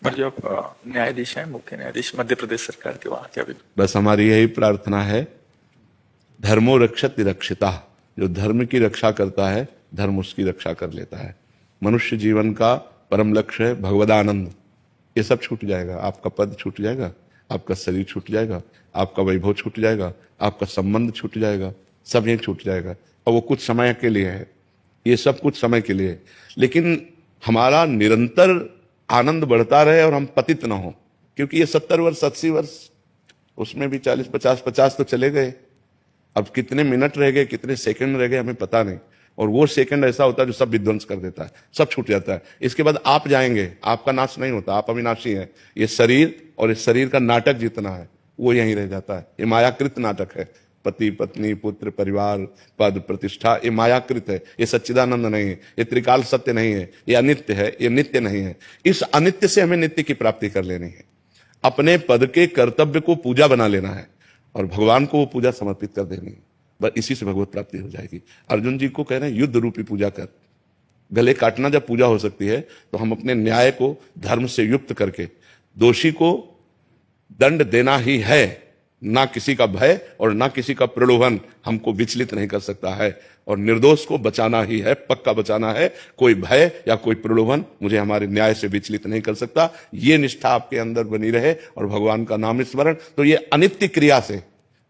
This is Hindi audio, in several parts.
जो आप न्यायाधीश हैं, मुख्य न्यायाधीश मध्य प्रदेश सरकार के, वहां क्या भी बस हमारी यही प्रार्थना है, धर्मो रक्षति रक्षिता। जो धर्म की रक्षा करता है, धर्म उसकी रक्षा कर लेता है। मनुष्य जीवन का परम लक्ष्य है भगवदानंद। ये सब छूट जाएगा, आपका पद छूट जाएगा, आपका शरीर छूट जाएगा, आपका वैभव छूट जाएगा, आपका संबंध छूट जाएगा, सब ये छूट जाएगा। और वो कुछ समय के लिए है, ये सब कुछ समय के लिए है। लेकिन हमारा निरंतर आनंद बढ़ता रहे और हम पतित ना हो, क्योंकि ये 70 वर्ष 80 वर्ष, उसमें भी 40 50 तो चले गए। अब कितने मिनट रह गए, कितने सेकंड रह गए, हमें पता नहीं। और वो सेकंड ऐसा होता है जो सब विध्वंस कर देता है, सब छूट जाता है। इसके बाद आप जाएंगे, आपका नाश नहीं होता, आप अविनाशी हैं। ये शरीर और इस शरीर का नाटक जितना है वो यहीं रह जाता है। ये मायाकृत नाटक है। पति पत्नी पुत्र परिवार पद प्रतिष्ठा, ये मायाकृत है, ये सच्चिदानंद नहीं है, ये त्रिकाल सत्य नहीं है, ये अनित्य है, ये नित्य नहीं है। इस अनित्य से हमें नित्य की प्राप्ति कर लेनी है। अपने पद के कर्तव्य को पूजा बना लेना है और भगवान को वो पूजा समर्पित कर देनी है। बस इसी से भगवत प्राप्ति हो जाएगी। अर्जुन जी को कह रहे हैं युद्ध रूपी पूजा कर। गले काटना जब पूजा हो सकती है, तो हम अपने न्याय को धर्म से युक्त करके दोषी को दंड देना ही है। ना किसी का भय और ना किसी का प्रलोभन हमको विचलित नहीं कर सकता है। और निर्दोष को बचाना ही है, पक्का बचाना है। कोई भय या कोई प्रलोभन मुझे हमारे न्याय से विचलित नहीं कर सकता। ये निष्ठा आपके अंदर बनी रहे और भगवान का नाम स्मरण, तो ये अनित्य क्रिया से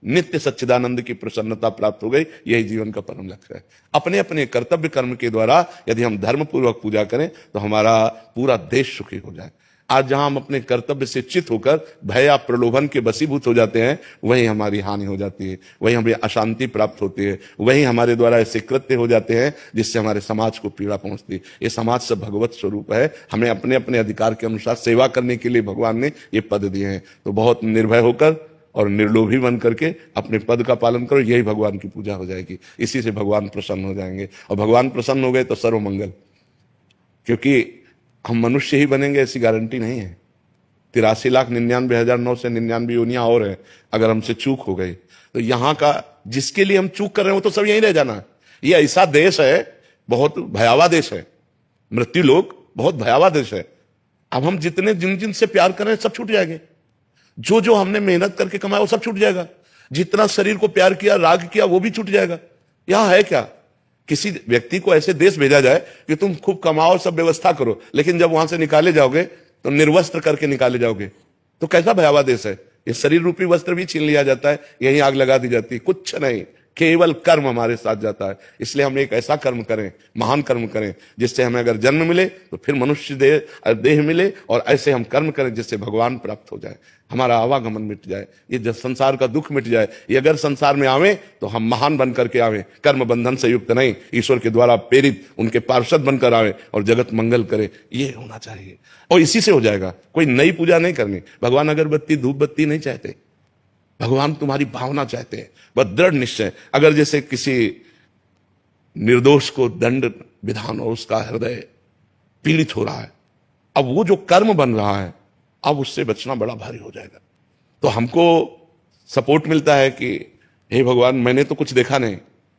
नित्य सच्चिदानंद की प्रसन्नता प्राप्त हो गई। यही जीवन का परम लक्ष्य है। अपने अपने कर्तव्य कर्म के द्वारा यदि हम धर्म पूर्वक पूजा करें तो हमारा पूरा देश सुखी हो जाए। आज जहां हम अपने कर्तव्य से चित होकर भय या प्रलोभन के वशीभूत हो जाते हैं, वहीं हमारी हानि हो जाती है, वहीं हमें अशांति प्राप्त होती है, वहीं हमारे द्वारा ऐसे कृत्य हो जाते हैं जिससे हमारे समाज को पीड़ा पहुंचती है। ये समाज से भगवत स्वरूप है। हमें अपने अपने अधिकार के अनुसार सेवा करने के लिए भगवान ने ये पद दिए हैं। तो बहुत निर्भय होकर और निर्लोभी बन करके अपने पद का पालन करो, यही भगवान की पूजा हो जाएगी। इसी से भगवान प्रसन्न हो जाएंगे। और भगवान प्रसन्न हो गए तो सर्वमंगल। क्योंकि हम मनुष्य ही बनेंगे ऐसी गारंटी नहीं है। 83,99,999 योनियां और है। अगर हमसे चूक हो गई तो यहां का जिसके लिए हम चूक कर रहे हो तो सब यहीं रह जाना। ये ऐसा देश है, बहुत भयावह देश है। मृत्यु लोक बहुत भयावह देश है। अब हम जितने जिन जिन से प्यार कर रहे हैं सब छूट जाएंगे। जो जो हमने मेहनत करके कमाया वो सब छूट जाएगा। जितना शरीर को प्यार किया, राग किया, वो भी छूट जाएगा। यहां है क्या? किसी व्यक्ति को ऐसे देश भेजा जाए कि तुम खूब कमाओ, सब व्यवस्था करो, लेकिन जब वहां से निकाले जाओगे तो निर्वस्त्र करके निकाले जाओगे। तो कैसा भयावह देश है। ये शरीर रूपी वस्त्र भी छीन लिया जाता है, यहीं आग लगा दी जाती है। कुछ नहीं, केवल कर्म हमारे साथ जाता है। इसलिए हम एक ऐसा कर्म करें, महान कर्म करें, जिससे हमें अगर जन्म मिले तो फिर मनुष्य देह मिले, और ऐसे हम कर्म करें जिससे भगवान प्राप्त हो जाए, हमारा आवागमन मिट जाए, ये जब संसार का दुख मिट जाए। ये अगर संसार में आवे तो हम महान बन करके आवे, कर्म बंधन से युक्त नहीं, ईश्वर के द्वारा प्रेरित उनके पार्षद बनकर आवे और जगत मंगल करे। ये होना चाहिए और इसी से हो जाएगा। कोई नई पूजा नहीं करनी। भगवान अगरबत्ती धूप बत्ती नहीं चाहते, भगवान तुम्हारी भावना चाहते हैं, वह दृढ़ निश्चय। अगर जैसे किसी निर्दोष को दंड विधान और उसका हृदय पीड़ित हो रहा है, अब वो जो कर्म बन रहा है, अब उससे बचना बड़ा भारी हो जाएगा। तो हमको सपोर्ट मिलता है कि हे भगवान, मैंने तो कुछ देखा नहीं,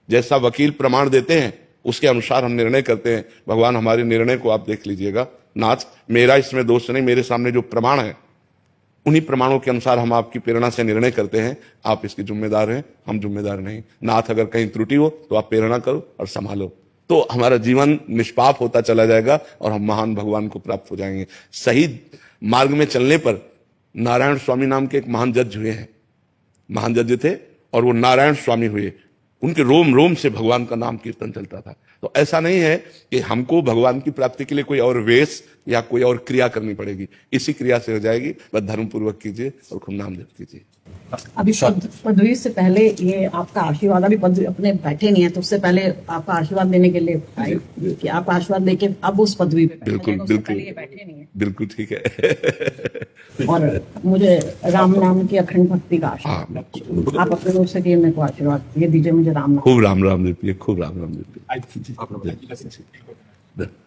जैसा वकील प्रमाण देते हैं उसके अनुसार हम निर्णय करते हैं। भगवान हमारे निर्णय को आप देख लीजिएगा। नाथ, मेरा इसमें दोष नहीं, मेरे सामने जो प्रमाण है उन्हीं प्रमाणों के अनुसार हम आपकी प्रेरणा से निर्णय करते हैं। आप इसके जिम्मेदार हैं, हम जिम्मेदार नहीं। नाथ, अगर कहीं त्रुटि हो तो आप प्रेरणा करो और संभालो, तो हमारा जीवन निष्पाप होता चला जाएगा और हम महान भगवान को प्राप्त हो जाएंगे। सही मार्ग में चलने पर नारायण स्वामी नाम के एक महान जज हुए हैं, महान जज थे, और वो नारायण स्वामी हुए। उनके रोम रोम से भगवान का नाम कीर्तन चलता था। तो ऐसा नहीं है कि हमको भगवान की प्राप्ति के लिए कोई और वेश या कोई और क्रिया करनी पड़ेगी। इसी क्रिया से हो जाएगी। बस धर्म पूर्वक कीजिए और खूब नाम जप कीजिए। अभी पदवी से पहले ये आपका आशीर्वाद, अभी पदवी अपने बैठे नहीं है तो उससे पहले आपका आशीर्वाद देने के लिए आए कि आप आशीर्वाद देके अब उस पदवी पे बिल्कुल बिल्कुल बैठे नहीं है। बिल्कुल ठीक है। और मुझे राम नाम की अखंड भक्ति का आशीर्वाद आप अपने ओर से मेरे को आशीर्वाद ये दीजिए। मुझे राम नाम खूब राम राम जपिए, खूब राम राम जपिए।